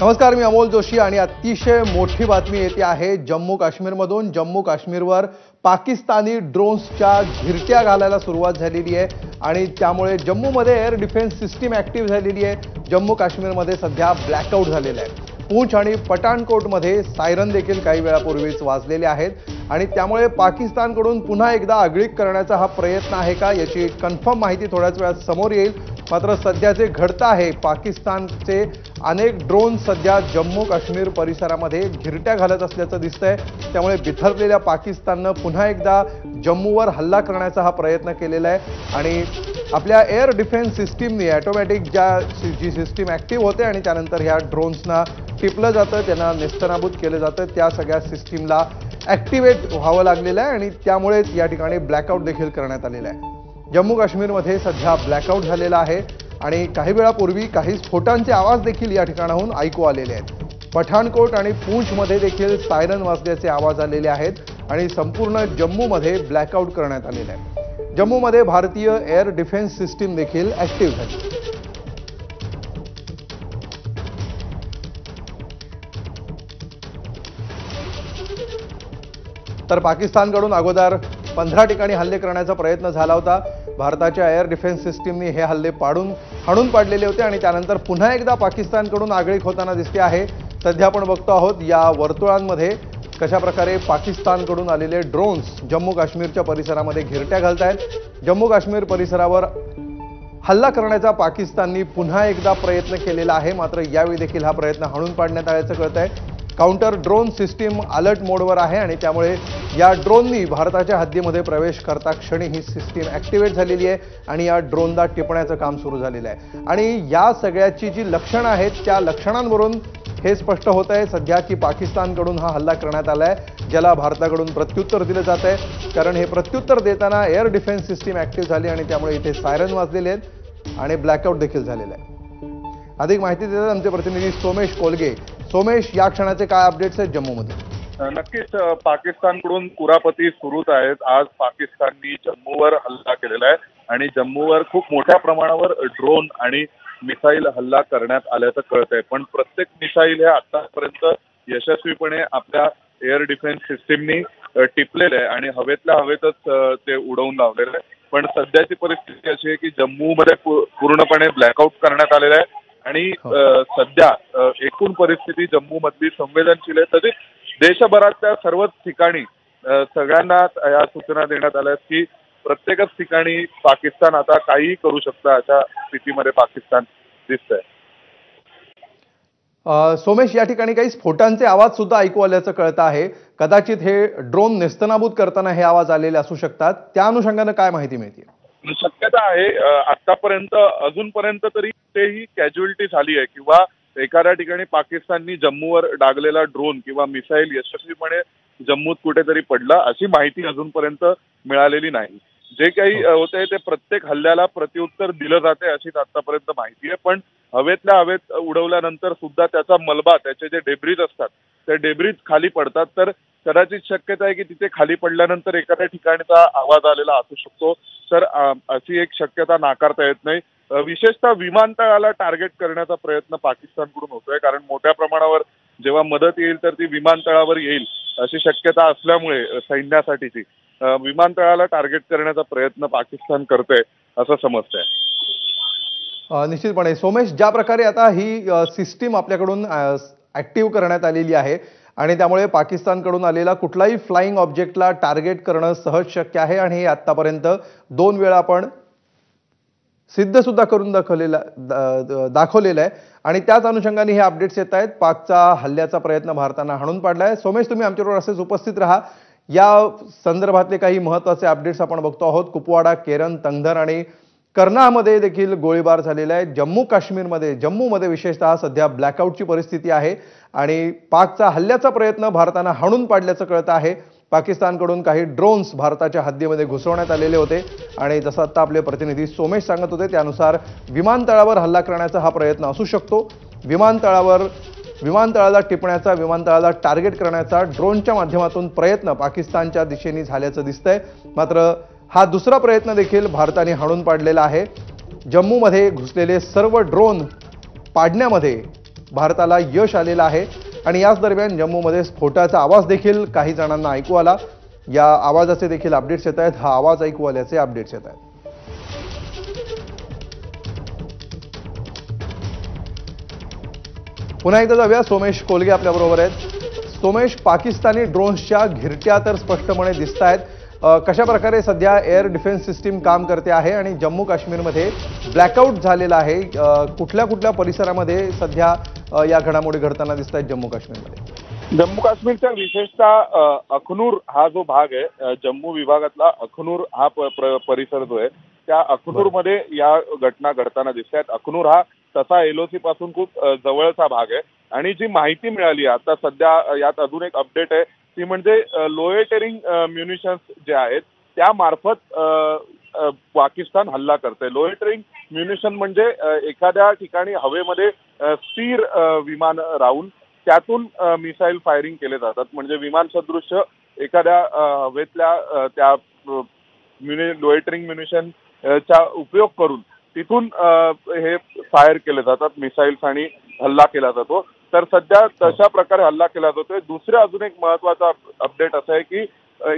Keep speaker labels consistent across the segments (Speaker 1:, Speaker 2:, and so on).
Speaker 1: नमस्कार, मी अमोल जोशी आणि अतिशय मोठी बातमी येते आहे जम्मू काश्मीरमधून। जम्मू काश्मीरवर पाकिस्तानी ड्रोन्सच्या झिरट्या घालायला सुरुवात झालेली आहे आणि त्यामुळे जम्मूमध्ये एअर डिफेन्स सिस्टीम ऍक्टिव्ह झालेली आहे। जम्मू काश्मीरमध्ये सध्या ब्लॅकआउट झालेलं आहे। पूंछ आणि पठाणकोटमध्ये सायरन देखील काही वेळापूर्वीच वाजलेले आहेत आणि त्यामुळे पाकिस्तानकडून पुन्हा एकदा आगळीक करण्याचा हा प्रयत्न आहे का याची कन्फर्म माहिती थोड्याच वेळात समोर येईल। मात्र सध्या जे घडतं आहे, पाकिस्तानचे अनेक ड्रोन सध्या जम्मू काश्मीर परिसरामध्ये झिरट्या घालत असल्याचं दिसतंय। त्यामुळे बिथरलेल्या पाकिस्ताननं पुन्हा एकदा जम्मूवर हल्ला करण्याचा हा प्रयत्न केलेला आहे आणि आपल्या एअर डिफेन्स सिस्टीमने ऑटोमॅटिक जी सिस्टीम ऍक्टिव्ह होते आणि त्यानंतर ह्या ड्रोन्सना टिपलं जातं, त्यांना नेस्तनाबूत केलं जातं, त्या सगळ्या सिस्टीमला ऍक्टिव्हेट व्हावं लागलेलं आहे आणि त्यामुळेच या ठिकाणी ब्लॅकआउट देखील करण्यात आलेलं आहे। जम्मू काश्मीरमध्ये सध्या ब्लॅकआउट झालेला आहे आणि काही वेळापूर्वी काही स्फोटांचे आवाज देखील या ठिकाणाहून ऐकू आलेले आहेत। पठाणकोट आणि पूंछमध्ये देखील सायरन वाजल्याचे आवाज आलेले आहेत आणि संपूर्ण जम्मूमध्ये ब्लॅकआउट करण्यात आलेलं आहे। जम्मूमध्ये भारतीय एअर डिफेन्स सिस्टीम देखील ऍक्टिव्ह झाली। तर पाकिस्तानकडून अगोदर 15 ठिकाणी हल्ले करण्याचा प्रयत्न झाला होता। भारताच्या एअर डिफेन्स सिस्टीमने हे हल्ले हाणून पाडलेले होते आणि त्यानंतर पुन्हा एकदा पाकिस्तानकडून आगळीक होताना दिसते आहे। सध्या आपण बघतो आहोत या वर्तुळांमध्ये कशा प्रकारे पाकिस्तानकडून आलेले ड्रोन्स जम्मू काश्मीरच्या परिसरामध्ये घिरट्या घालत आहेत। जम्मू काश्मीर परिसरावर हल्ला करण्याचा पाकिस्तानने पुन्हा एकदा प्रयत्न केलेला आहे, मात्र यावेळी देखील हा प्रयत्न हाणून पाडण्यात आल्याचं कळतंय। काउंटर ड्रोन सिस्टीम अलर्ट मोडवर आहे आणि त्यामुळे या ड्रोननी भारताच्या हद्दीमध्ये प्रवेश करता क्षणी ही सिस्टीम ऍक्टिव्हेट झालेली आहे आणि या ड्रोनला टिपण्याचं काम सुरू झालेलं आहे। आणि या सगळ्याची जी लक्षणं आहेत त्या लक्षणांवरून हे स्पष्ट होत आहे सध्या की पाकिस्तानकडून हा हल्ला करण्यात आलाय, ज्याला भारताकडून प्रत्युत्तर दिलं जात आहे। कारण हे प्रत्युत्तर देताना एअर डिफेन्स सिस्टीम ऍक्टिव्ह झाली आणि त्यामुळे इथे सायरन वाजलेले आहेत आणि ब्लॅकआउट देखील झालेलं आहे। अधिक माहिती देतात आमचे प्रतिनिधी सोमेश कोलगे। सोमेश, या क्षणाचे काय अपडेट्स आहेत जम्मूमध्ये?
Speaker 2: नक्कीच पाकिस्तानकडून कुरापती सुरूच आहेत। आज पाकिस्ताननी जम्मूवर हल्ला केलेला आहे आणि जम्मूवर खूप मोठ्या प्रमाणावर ड्रोन आणि मिसाईल हल्ला करण्यात आल्याचं कळतंय। पण प्रत्येक मिसाईल हे आतापर्यंत यशस्वीपणे आपल्या एअर डिफेन्स सिस्टीमनी टिपलेलं आहे आणि हवेतल्या हवेतच ते उडवून लावलेलं आहे। पण सध्याची परिस्थिती अशी आहे की जम्मूमध्ये पूर्णपणे ब्लॅकआउट करण्यात आलेलं आहे आणि सध्या एकूण परिस्थिती जम्मू मधली संवेदनशील आहे। तसेच देशभरातल्या सर्वच ठिकाणी सगळ्यांना या सूचना देण्यात आल्या की प्रत्येकच ठिकाणी पाकिस्तान आता काहीही करू शकतं, अशा स्थितीमध्ये पाकिस्तान दिसतंय।
Speaker 1: सोमेश, या ठिकाणी काही स्फोटांचे आवाज सुद्धा ऐकू आल्याचं कळतं आहे। कदाचित हे ड्रोन नेस्तनाबूत करताना हे आवाज आलेले असू शकतात, त्या अनुषंगाने काय माहिती मिळते?
Speaker 2: शक्यता आहे आतापर्यंत अजूनपर्यंत तरी तेही कॅज्युअलिटी झाली आहे किंवा एखाद्या ठिकाणी पाकिस्ताननी जम्मूवर डागलेला ड्रोन किंवा मिसाईल यशस्वीपणे जम्मूत कुठेतरी पडला अशी माहिती अजूनपर्यंत मिळालेली नाही। जे काही होते ते प्रत्येक हल्ल्याला प्रत्युत्तर दिलं जाते अशीच आतापर्यंत माहिती आहे। पण हवेतल्या हवेत उडवल्यानंतर सुद्धा त्याचा मलबा, त्याचे जे डेब्रिज असतात ते डेब्रिज खाली पडतात। तर कदाचित शक्यता आहे की तिथे खाली पडल्यानंतर एखाद्या ठिकाणचा आवाज आलेला असू शकतो। तर अशी एक शक्यता नाकारता येत नाही। विशेषतः विमानतळाला टार्गेट करण्याचा प्रयत्न पाकिस्तानकडून होतोय, कारण मोठ्या प्रमाणावर जेव्हा मदत येईल तर ती विमानतळावर येईल अशी शक्यता असल्यामुळे सैन्यासाठीची विमानतळाला टार्गेट करण्याचा प्रयत्न पाकिस्तान करतंय असं समजतंय।
Speaker 1: निश्चितपणे सोमेश, ज्या प्रकारे आता ही सिस्टीम आपल्याकडून ऍक्टिव्ह करण्यात आलेली आहे आणि त्यामुळे पाकिस्तानकडून आलेला कुठलाही फ्लाइंग ऑब्जेक्टला टार्गेट करणं सहज शक्य आहे आणि हे आतापर्यंत 2 वेळा आपण सिद्ध सुद्धा करून दाखवलेलं आहे आणि त्याच अनुषंगाने हे अपडेट्स येत आहेत। पाकचा हल्ल्याचा प्रयत्न भारतानं हाणून पाडलाय। सोमेश, तुम्ही आमच्याबरोबर असेच उपस्थित राहा। या संदर्भातले काही महत्त्वाचे अपडेट्स आपण बघतो आहोत। कुपवाडा, केरन, तंगधर आणि कर्नामध्ये देखील गोळीबार झालेला आहे। जम्मूमध्ये विशेषतः सध्या ब्लॅकआउटची परिस्थिती आहे आणि पाकचा हल्ल्याचा प्रयत्न भारतानं हाणून पाडल्याचं कळतं आहे। पाकिस्तानकडून काही ड्रोन्स भारताच्या हद्दीमध्ये घुसवण्यात आलेले होते आणि जसं आता आपले प्रतिनिधी सोमेश सांगत होते त्यानुसार विमानतळावर हल्ला करण्याचा हा प्रयत्न असू शकतो। विमानतळाला टिपण्याचा, विमानतळाला टार्गेट करण्याचा ड्रोनच्या माध्यमातून प्रयत्न पाकिस्तानच्या दिशेने झाल्याचं दिसतंय। मात्र हा दुसरा प्रयत्न देखील भारताने हाणून पाडलेला आहे। जम्मूमध्ये घुसलेले सर्व ड्रोन पाडण्यामध्ये भारताला यश आलेलं आहे आणि याच दरम्यान जम्मूमध्ये स्फोटाचा आवाज देखील काही जणांना ऐकू आला. या आवाजाचे देखील अपडेट्स येत आहेत. हा आवाज ऐकू आल्याचे अपडेट्स येत आहेत. पुन्हा एकदा जाऊया. सोमेश कोलगे आपल्याबरोबर आहेत. सोमेश, पाकिस्तानी ड्रोन्सच्या घिरट्या तर स्पष्टपणे दिसत आहेत. कशा प्रकारे सध्या एअर डिफेन्स सिस्टीम काम करते आहे आणि जम्मू काश्मीरमध्ये ब्लॅकआउट झालेला आहे, कुठल्या कुठल्या परिसरामध्ये सध्या या घडामोडी घडताना दिसत आहेत जम्मू काश्मीरमध्ये?
Speaker 2: जम्मू काश्मीरच्या विशेषतः अखनूर हा जो भाग आहे, जम्मू विभागातला अखनूर हा परिसर जो आहे, त्या अखनूरमध्ये या घटना घडताना दिसत आहेत. अखनूर हा तसा LOC पासून खूप जवळचा भाग आहे आणि जी माहिती मिळाली आता सध्या यात अजून एक अपडेट आहे, ती म्हणजे लोएटेरिंग म्युनिशन्स जे आहेत त्या मार्फत पाकिस्तान हल्ला करते. लोएटेरिंग म्युनिशन म्हणजे एखाद्या ठिकाणी हवेमध्ये स्थिर विमान राहून त्यातून मिसाईल फायरिंग केले जातात. म्हणजे विमान सदृश एखाद्या हवेतल्या त्या लोएटरिंग म्युनिशन चा उपयोग करून तिथून हे फायर केले जातात मिसाईल्स आणि हल्ला केला जातो. तर सध्या तशा प्रकारे हल्ला केला जातोय. दुसरं अजून एक महत्वाचा अपडेट असं आहे की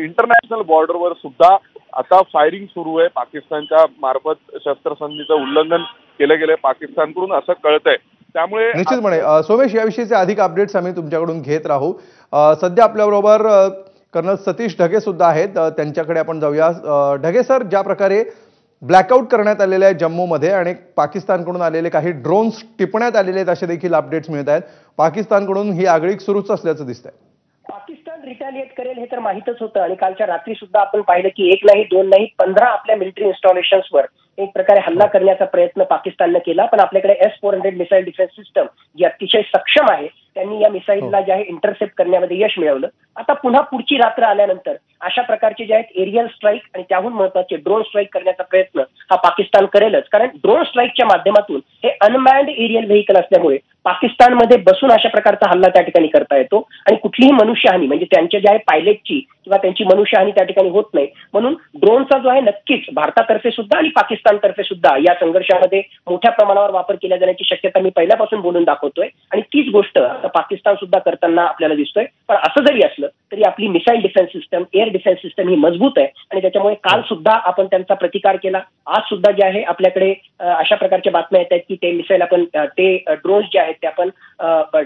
Speaker 2: इंटरनॅशनल बॉर्डरवर सुद्धा आता फायरिंग सुरू आहे. पाकिस्तानच्या मार्फत शस्त्रसंधीचं उल्लंघन केले गेले पाकिस्तानकडून असं कळतंय. त्यामुळे
Speaker 1: निश्चितपणे सोमेश, याविषयीचे अधिक अपडेट्स आम्ही तुमच्याकडून घेत राहू. सध्या आपल्याबरोबर कर्नल सतीश ढगे सुद्धा आहेत, त्यांच्याकडे आपण जाऊया. ढगे सर, ज्या प्रकारे ब्लॅकआउट करण्यात आलेले आहे जम्मूमध्ये आणि पाकिस्तानकडून आलेले काही ड्रोन्स टिपण्यात आलेले आहेत असे देखील अपडेट्स मिळत आहेत. पाकिस्तानकडून ही आगळीक सुरूच असल्याचं दिसतंय.
Speaker 3: पाकिस्तान रिटॅलिएट करेल हे तर माहितच होतं आणि कालच्या रात्री सुद्धा आपण पाहिलं की 1 नाही 2 नाही 15 आपल्या मिलिटरी इन्स्टॉलेशन्सवर एक प्रकारे हल्ला करण्याचा प्रयत्न पाकिस्तानने केला. पण आपल्याकडे S-400 मिसाईल डिफेन्स सिस्टम जी अतिशय सक्षम आहे, त्यांनी या मिसाईलला जे आहे इंटरसेप्ट करण्यामध्ये यश मिळवलं. आता पुन्हा पुढची रात्र आल्यानंतर अशा प्रकारचे जे आहेत एरियल स्ट्राईक आणि त्याहून महत्त्वाचे ड्रोन स्ट्राईक करण्याचा प्रयत्न हा पाकिस्तान करेलच. कारण ड्रोन स्ट्राईकच्या माध्यमातून हे अनमॅन्ड एरियल व्हेकल असल्यामुळे पाकिस्तानमध्ये बसून अशा प्रकारचा हल्ला त्या ठिकाणी करता येतो आणि कुठलीही मनुष्यहानी म्हणजे त्यांच्या ज्या आहे पायलटची किंवा त्यांची मनुष्यहानी त्या ठिकाणी होत नाही. म्हणून ड्रोनचा जो आहे नक्कीच भारतातर्फे सुद्धा आणि पाकिस्तानतर्फे सुद्धा या संघर्षामध्ये मोठ्या प्रमाणावर वापर केला जाण्याची शक्यता मी पहिल्यापासून बोलून दाखवतोय आणि तीच गोष्ट आता पाकिस्तान सुद्धा करताना आपल्याला दिसतोय. पण असं जरी असलं तरी आपली missile defence system, air defence system ही मजबूत आहे आणि त्याच्यामुळे काल सुद्धा आपण त्यांचा प्रतिकार केला. आज सुद्धा जे आहे आपल्याकडे अशा प्रकारच्या बातम्या येत आहेत की ते मिसाईल आपण ते ड्रोन्स जे आहेत ते आपण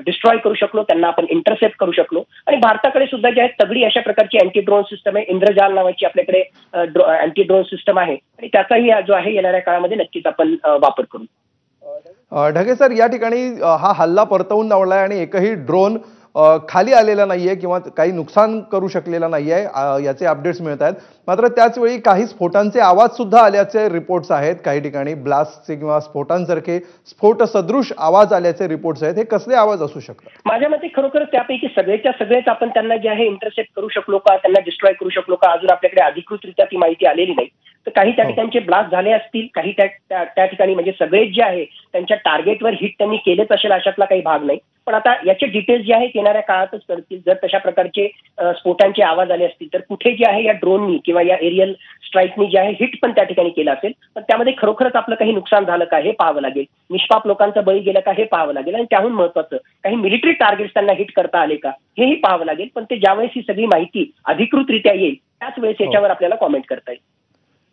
Speaker 3: डिस्ट्रॉय करू शकलो, त्यांना आपण इंटरसेप्ट करू शकलो. आणि भारताकडे सुद्धा जे आहेत तगडी अशा प्रकारची अँटी ड्रोन सिस्टम आहे. इंद्रजाल नावाची आपल्याकडे अँटी ड्रोन सिस्टम आहे आणि त्याचाही जो आहे येणाऱ्या काळामध्ये नक्कीच आपण वापर करू.
Speaker 1: ढगे सर, या ठिकाणी हा हल्ला परतवून लावलाय आणि एकही ड्रोन खाली आलेला नाहीये किंवा काही नुकसान करू शकलेला नाहीये, याचे अपडेट्स मिळत आहेत. मात्र त्याचवेळी काही स्फोटांचे आवाज सुद्धा आल्याचे रिपोर्ट्स आहेत. काही ठिकाणी ब्लास्टचे किंवा स्फोटांसारखे स्फोट सदृश आवाज आल्याचे रिपोर्ट्स आहेत. हे कसले आवाज असू शकतात?
Speaker 3: माझ्या मते खरोखर त्यापैकी सगळेच्या सगळेच आपण त्यांना जे आहे इंटरसेप्ट करू शकलो का, त्यांना डिस्ट्रॉय करू शकलो का, अजून आपल्याकडे अधिकृतरित्या ती माहिती आलेली नाही. तर काही त्या ठिकाणचे ब्लास्ट झाले असतील, काही त्या ठिकाणी म्हणजे सगळेच जे आहे त्यांच्या टार्गेटवर हिट त्यांनी केलेच असेल अशातला काही भाग नाही. पण आता याचे डिटेल्स जे आहेत येणाऱ्या काळातच कळतील. जर तशा प्रकारचे स्फोटांचे आवाज आले असतील तर कुठे जे आहे या ड्रोननी किंवा या एरियल स्ट्राईकनी जे आहे हिट पण त्या ठिकाणी केलं असेल, पण त्यामध्ये खरोखरच आपलं काही नुकसान झालं का हे पाहावं लागेल. निष्पाप लोकांचा बळी गेला का हे पाहावं लागेल आणि त्याहून महत्त्वाचं काही मिलिटरी टार्गेट्स त्यांना हिट करता आले का हेही पाहावं लागेल. पण ते ज्यावेळेस ही सगळी माहिती अधिकृतरित्या येईल त्याच वेळेस याच्यावर आपल्याला कॉमेंट करता येईल.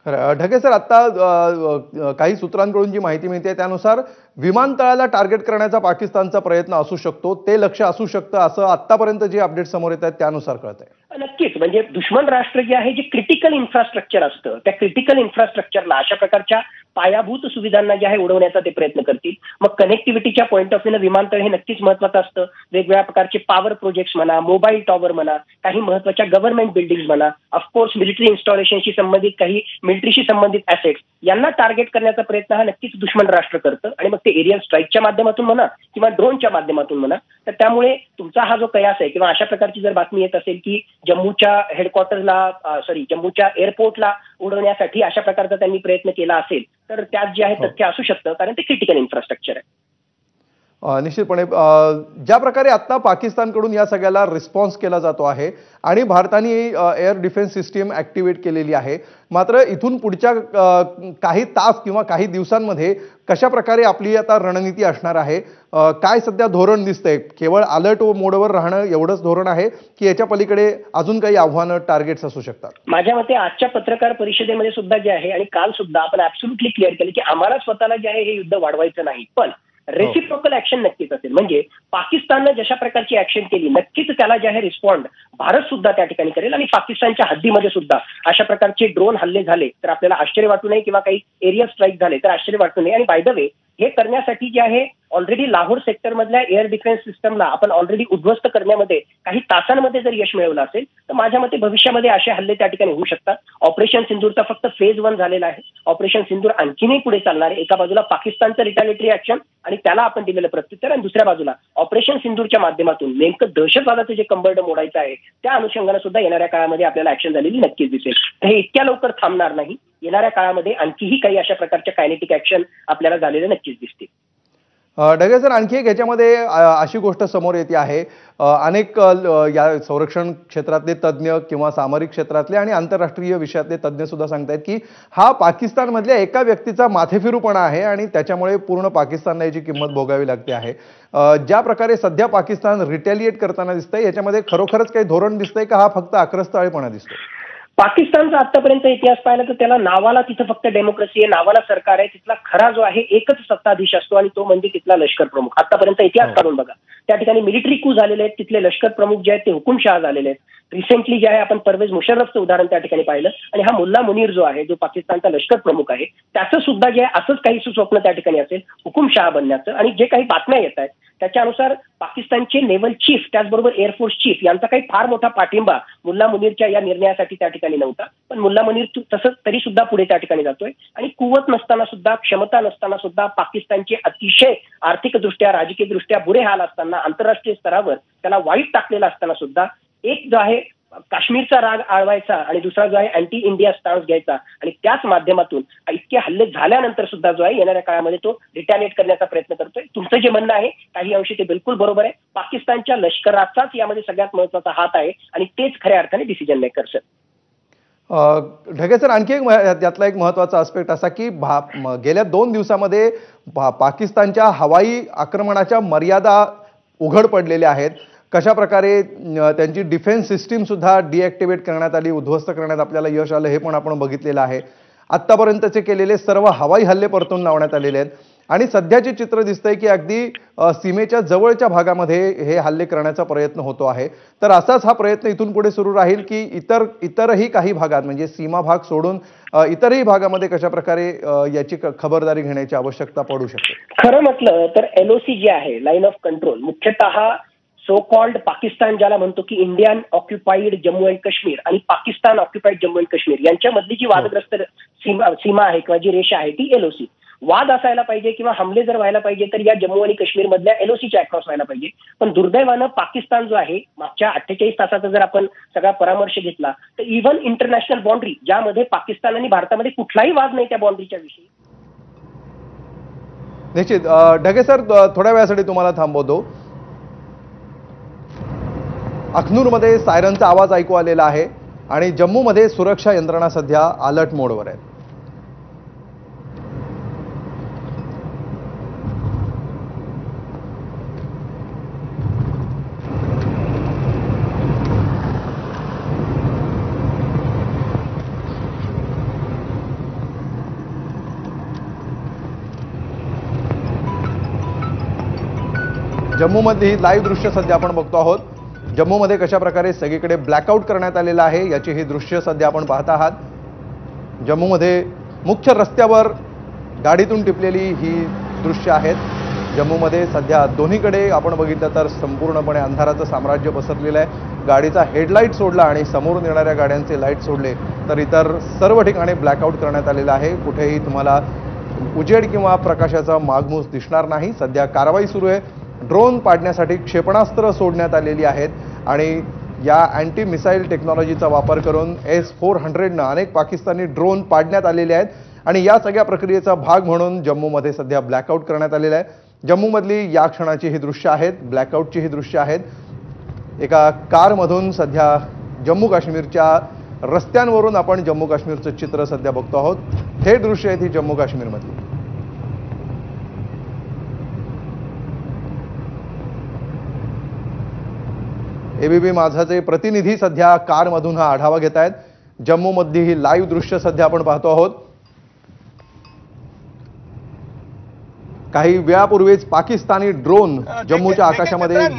Speaker 1: खरं ढगे सर, आता काही सूत्रांकडून जी माहिती मिळते त्यानुसार विमानतळाला टार्गेट करण्याचा पाकिस्तानचा प्रयत्न असू शकतो, ते लक्ष्य असू शकतं असं आतापर्यंत जे अपडेट समोर येत आहेत त्यानुसार कळत आहे.
Speaker 3: नक्कीच म्हणजे दुश्मन राष्ट्र जे आहे जे क्रिटिकल इन्फ्रास्ट्रक्चर असतं त्या क्रिटिकल इन्फ्रास्ट्रक्चरला अशा प्रकारच्या पायाभूत सुविधांना जे आहे उडवण्याचा ते प्रयत्न करतील. मग कनेक्टिव्हिटीच्या पॉईंट ऑफ व्ह्यूने विमानतळ हे नक्कीच महत्त्वाचं असतं. वेगवेगळ्या प्रकारचे पॉवर प्रोजेक्ट्स म्हणा, मोबाईल टॉवर म्हणा, काही महत्त्वाच्या गव्हर्नमेंट बिल्डिंग म्हणा, ऑफकोर्स मिलिटरी इन्स्टॉलेशनशी संबंधित काही मिलिटरीशी संबंधित ॲसेट्स यांना टार्गेट करण्याचा प्रयत्न हा नक्कीच दुश्मन राष्ट्र करतं. आणि मग ते एरियल स्ट्राईकच्या माध्यमातून म्हणा किंवा ड्रोनच्या माध्यमातून म्हणा. तर त्यामुळे तुमचा हा जो कयास आहे किंवा अशा प्रकारची जर बातमी येत असेल की जम्मूच्या हेडक्वार्टरला जम्मूच्या एअरपोर्टला उडवण्यासाठी अशा प्रकारचा त्यांनी प्रयत्न केला असेल तर त्यात जे आहे तथ्य असू शकतं, कारण ते क्रिटिकल इन्फ्रास्ट्रक्चर आहे.
Speaker 1: निश्चितपणे ज्या प्रकारे आता पाकिस्तानकडून या सगळ्याला रिस्पॉन्स केला जातो आहे आणि भारताने एअर डिफेन्स सिस्टीम ऍक्टिव्हेट केलेली आहे, मात्र इथून पुढच्या काही तास किंवा काही दिवसांमध्ये कशा प्रकारे आपली आता रणनीती असणार आहे, काय सध्या धोरण दिसतंय? केवळ अलर्ट मोडवर राहणं एवढंच धोरण आहे की याच्या पलीकडे अजून काही आव्हानं टार्गेट्स असू शकतात?
Speaker 3: माझ्या मते आजच्या पत्रकार परिषदेमध्ये सुद्धा जे आहे आणि काल सुद्धा आपण ऍब्सोल्युटली क्लिअर केलं की आम्हाला स्वतःला जे आहे हे युद्ध वाढवायचं नाही, पण रेसिप्रोकल ऍक्शन नक्कीच असेल. म्हणजे पाकिस्ताननं जशा प्रकारची ऍक्शन केली नक्कीच त्याला जे आहे रिस्पॉन्ड भारत सुद्धा त्या ठिकाणी करेल आणि पाकिस्तानच्या हद्दीमध्ये सुद्धा अशा प्रकारचे ड्रोन हल्ले झाले तर आपल्याला आश्चर्य वाटू नये किंवा काही एरिया स्ट्राईक झाले तर आश्चर्य वाटू नये. आणि बाय द वे हे करण्यासाठी जे आहे ऑलरेडी लाहोर सेक्टरमधल्या एअर डिफेन्स सिस्टमला आपण ऑलरेडी उद्ध्वस्त करण्यामध्ये काही तासांमध्ये जर यश मिळवलं असेल तर माझ्या मते भविष्यामध्ये असे हल्ले त्या ठिकाणी होऊ शकतात. ऑपरेशन सिंदूरचा फक्त फेज 1 झालेला आहे. ऑपरेशन सिंदूर आणखीनही पुढे चालणार आहे. एका बाजूला पाकिस्तानचं रिटॅलिटरी ऍक्शन आणि त्याला आपण दिलेलं प्रत्युत्तर, आणि दुसऱ्या बाजूला ऑपरेशन सिंदूरच्या माध्यमातून नेमकं दहशतवादाचं जे कंबरडं मोडायचं आहे त्या अनुषंगाने सुद्धा येणाऱ्या काळामध्ये आपल्याला ऍक्शन झालेली नक्कीच दिसेल. हे इतक्या लवकर थांबणार नाही. येणाऱ्या काळामध्ये आणखीही काही अशा प्रकारच्या कायनेटिक ऍक्शन आपल्याला झालेले नक्कीच दिसतील.
Speaker 1: ढगे सर, आणखी एक याच्यामध्ये अशी गोष्ट समोर येते आहे, अनेक या संरक्षण क्षेत्रातले तज्ज्ञ किंवा सामरिक क्षेत्रातले आणि आंतरराष्ट्रीय विषयातले तज्ज्ञ सुद्धा सांगतायत की हा पाकिस्तानमधल्या एका व्यक्तीचा माथेफिरूपणा आहे आणि त्याच्यामुळे पूर्ण पाकिस्तानला याची किंमत भोगावी लागते आहे. ज्या प्रकारे सध्या पाकिस्तान रिटॅलिएट करताना दिसतंय याच्यामध्ये खरोखरच काही धोरण दिसतंय का हा फक्त आक्रस्ताळेपणा दिसतो?
Speaker 3: पाकिस्तानचा आतापर्यंत इतिहास पाहिला तर त्याला नावाला तिथं फक्त डेमोक्रेसी आहे, नावाला सरकार आहे, तिथला खरा जो आहे एकच सत्ताधीश असतो आणि तो म्हणजे तिथला लष्कर प्रमुख. आतापर्यंत इतिहास काढून बघा, त्या ठिकाणी मिलिटरी कू झालेले आहेत, तिथले लष्कर प्रमुख जे आहेत ते हुकुमशहा झालेले आहेत. रिसेंटली जे आहे आपण परवेज मुशर्रफचं उदाहरण त्या ठिकाणी पाहिलं आणि हा मुल्ला मुनीर जो आहे जो पाकिस्तानचा लष्कर प्रमुख आहे त्याचं सुद्धा जे आहे असंच काही सुस्वप्न त्या ठिकाणी असेल हुकुमशहा बनण्याचं. आणि जे काही बातम्या येत आहेत त्याच्यानुसार पाकिस्तानचे नेव्हल चीफ त्याचबरोबर एअरफोर्स चीफ यांचा काही फार मोठा पाठिंबा मुल्ला मुनीरच्या या निर्णयासाठी त्या ठिकाणी नव्हता, पण मुल्ला मुनीर तसंच तरी सुद्धा पुढे त्या ठिकाणी जातोय. आणि कुवत नसताना सुद्धा, क्षमता नसताना सुद्धा, पाकिस्तानचे अतिशय आर्थिकदृष्ट्या राजकीयदृष्ट्या बुरे हाल असताना, आंतरराष्ट्रीय स्तरावर त्याला वाईट टाकलेला असताना सुद्धा एक जो आहे काश्मीरचा राग आळवायचा आणि दुसरा जो आहे अँटी इंडिया स्टान्स घ्यायचा आणि त्याच माध्यमातून इतके हल्ले झाल्यानंतर सुद्धा जो आहे येणाऱ्या काळामध्ये तो रिटॅलिएट करण्याचा प्रयत्न करतोय. तुमचं जे म्हणणं आहे काही अंशी ते बिलकुल बरोबर आहे. पाकिस्तानच्या लष्कराचाच यामध्ये सगळ्यात महत्वाचा हात आहे आणि तेच खऱ्या अर्थाने decision maker sir.
Speaker 1: Dhage sir, आणखी एक यातला एक महत्वाचा आस्पेक्ट असा की गेल्या 2 दिवसामध्ये पाकिस्तानच्या हवाई आक्रमणाच्या मर्यादा उघड पडलेल्या आहेत. कशा प्रकारे त्यांची डिफेन्स सिस्टीम सुद्धा डिॲक्टिव्हेट करण्यात आली, उद्ध्वस्त करण्यात आपल्याला यश आलं हे पण आपण बघितलेलं आहे. आत्तापर्यंतचे केलेले सर्व हवाई हल्ले परतून लावण्यात आलेले आहेत आणि सध्याचे चित्र दिसतंय की अगदी सीमेच्या जवळच्या भागामध्ये हे हल्ले करण्याचा प्रयत्न होतो आहे. तर असाच हा प्रयत्न इथून पुढे सुरू राहील की इतरही काही भागात म्हणजे सीमा भाग सोडून इतरही भागामध्ये कशा प्रकारे याची खबरदारी घेण्याची आवश्यकता पडू शकते?
Speaker 3: खरं म्हटलं तर LOC जे आहे लाईन ऑफ कंट्रोल मुख्यतः सो कॉल्ड पाकिस्तान ज्याला म्हणतो की Indian occupied Jammu and Kashmir आणि पाकिस्तान ऑक्युपाईड जम्मू अँड काश्मीर यांच्यामधली जी वादग्रस्त सीमा आहे किंवा जी रेषा आहे ती LOC. वाद असायला पाहिजे किंवा हमले जर व्हायला पाहिजे तर या जम्मू आणि काश्मीर मधल्या LOCच्या अक्रॉस व्हायला पाहिजे. पण दुर्दैवानं पाकिस्तान जो आहे मागच्या 48 तासाचा जर आपण सगळा परामर्श घेतला तर इव्हन इंटरनॅशनल बाउंड्री ज्यामध्ये पाकिस्तान आणि भारतामध्ये कुठलाही वाद नाही त्या बाउंड्रीच्या विषयी.
Speaker 1: निश्चित. ढगे सर, थोड्या वेळासाठी तुम्हाला थांबवतो. अखनूरमध्ये सायरनचा आवाज ऐकू आलेला आहे आणि जम्मूमध्ये सुरक्षा यंत्रणा सध्या अलर्ट मोडवर आहे. जम्मूमध्ये लाईव्ह दृश्य सध्या आपण बघतो आहोत. जम्मूमध्ये कशा प्रकारे सगळीकडे ब्लॅकआउट करण्यात आलेलं आहे याची ही दृश्य सध्या आपण पाहत आहात. जम्मूमध्ये मुख्य रस्त्यावर गाडीतून टिपलेली ही दृश्य आहेत. जम्मूमध्ये सध्या दोन्हीकडे आपण बघितलं तर संपूर्णपणे अंधाराचं साम्राज्य पसरलेलं आहे. गाडीचा हेडलाईट सोडला आणि समोरून येणाऱ्या गाड्यांचे लाईट सोडले तर इतर सर्व ठिकाणी ब्लॅकआउट करण्यात आलेलं आहे. कुठेही तुम्हाला उजेड किंवा प्रकाशाचा मागमूस दिसणार नाही. सध्या कारवाई सुरू आहे. ड्रोन पाडण्यासाठी क्षेपणास्त्र सोडण्यात आलेली आहेत आणि या अँटी मिसाईल टेक्नॉलॉजीचा वापर करून S-400 अनेक पाकिस्तानी ड्रोन पाडण्यात आलेले आहेत आणि या सगळ्या प्रक्रियेचा भाग म्हणून जम्मूमध्ये सध्या ब्लॅकआउट करण्यात आलेला आहे. जम्मूमधली या क्षणाची ही दृश्य आहेत, ब्लॅकआउटची ही दृश्य आहेत. एका कारमधून सध्या जम्मू काश्मीरच्या रस्त्यांवरून आपण जम्मू काश्मीरचं चित्र सध्या बघतो आहोत. हे दृश्य आहेत ही जम्मू काश्मीरमधली. एबीपी माझाचे प्रतिनिधी सध्या कारमधून हा आढावा घेत आहेत. जम्मूमधली ही लाईव्ह दृश्य सध्या आपण पाहतो आहोत. काही वेळापूर्वीच पाकिस्तानी ड्रोन जम्मूच्या आकाशामध्ये